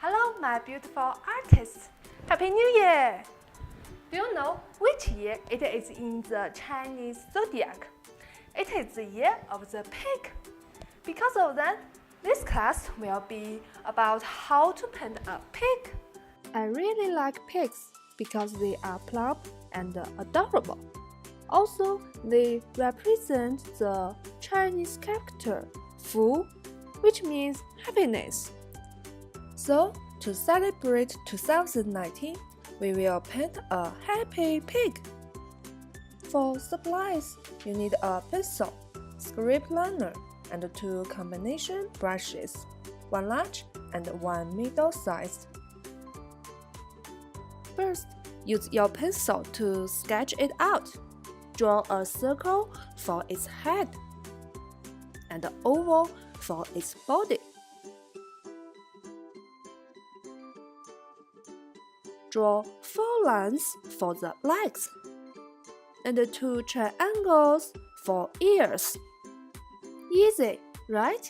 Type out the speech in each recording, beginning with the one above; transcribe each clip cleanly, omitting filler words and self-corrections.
Hello, my beautiful artists! Happy New Year! Do you know which year it is in the Chinese zodiac? It is the year of the pig. Because of that, this class will be about how to paint a pig. I really like pigs because they are plump and adorable. Also, they represent the Chinese character Fu, which means happiness. So, to celebrate 2019, we will paint a happy pig. For supplies, you need a pencil, script liner, and 2 combination brushes, 1 large and 1 middle-sized. First, use your pencil to sketch it out. Draw a circle for its head and an oval for its body. Draw 4 lines for the legs and 2 triangles for ears. Easy, right?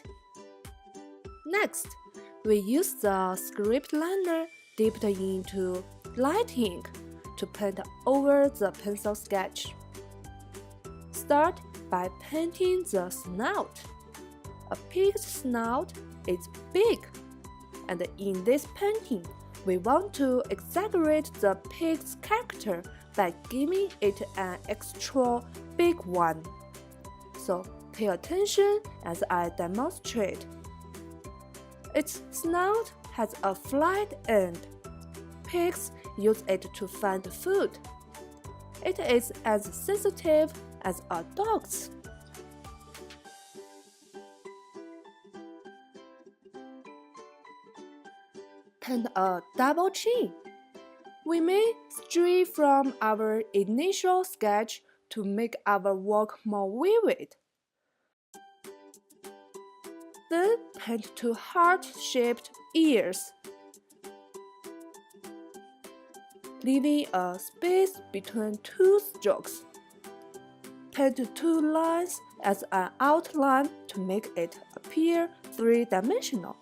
Next, we use the script liner dipped into light ink to paint over the pencil sketch. Start by painting the snout. A pig's snout is big, and in this painting, we want to exaggerate the pig's character by giving it an extra big one. So pay attention as I demonstrate. Its snout has a flat end. Pigs use it to find food. It is as sensitive as a dog's. Paint a double chin. We may stray from our initial sketch to make our work more vivid. Then paint 2 heart-shaped ears, leaving a space between 2 strokes. Paint 2 lines as an outline to make it appear 3-dimensional.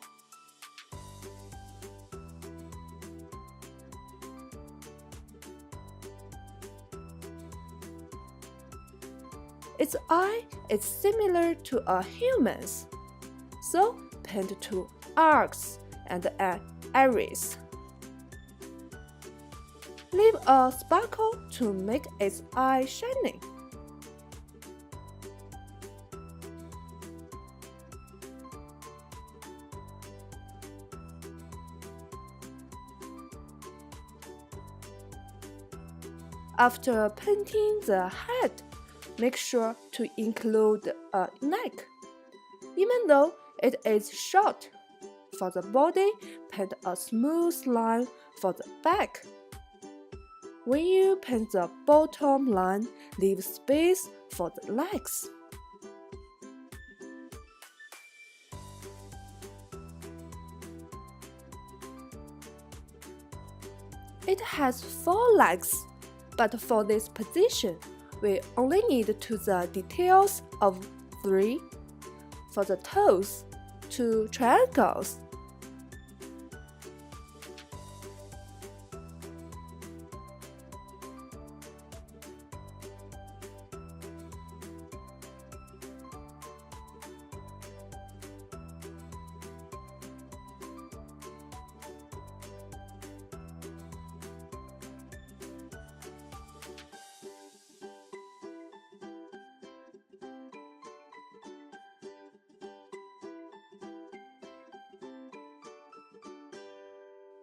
Its eye is similar to a human's, so paint 2 arcs and an iris. Leave a sparkle to make its eye shining. After painting the head, make sure to include a neck, even though it is short. For the body, paint a smooth line for the back. When you paint the bottom line, leave space for the legs. It has 4 legs, but for this position, we only need to the details of 3. For the toes, 2 triangles.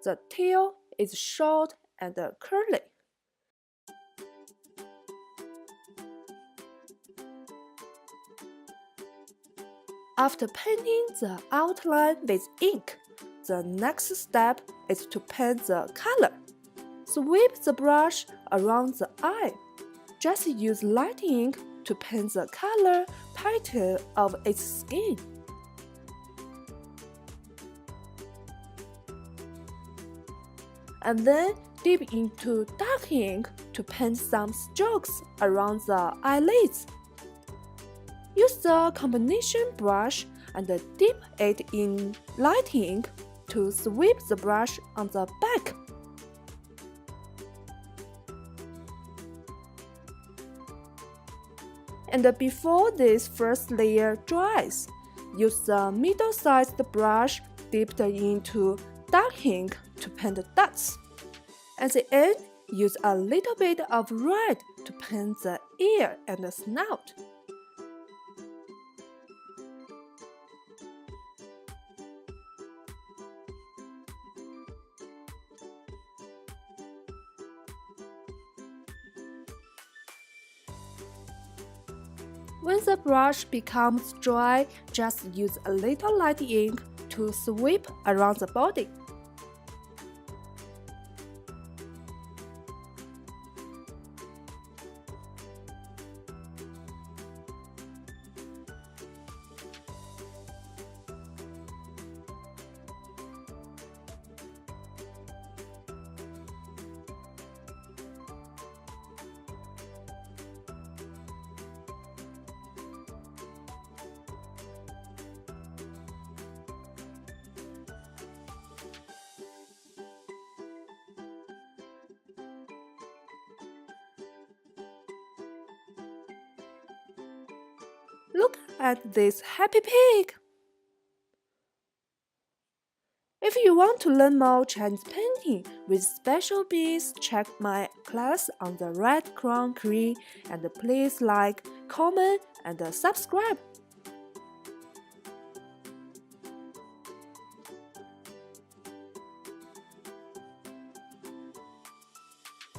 The tail is short and curly. After painting the outline with ink, the next step is to paint the color. Sweep the brush around the eye. Just use light ink to paint the color pattern of its skin. And then dip into dark ink to paint some strokes around the eyelids. Use the combination brush and dip it in light ink to sweep the brush on the back. And before this first layer dries, use the middle-sized brush dipped into dark ink to paint the dots. At the end, use a little bit of red to paint the ear and the snout. When the brush becomes dry, just use a little light ink to sweep around the body. Look at this happy pig! If you want to learn more Chinese painting with special beads, check my class on the red crown tree and please like, comment and subscribe.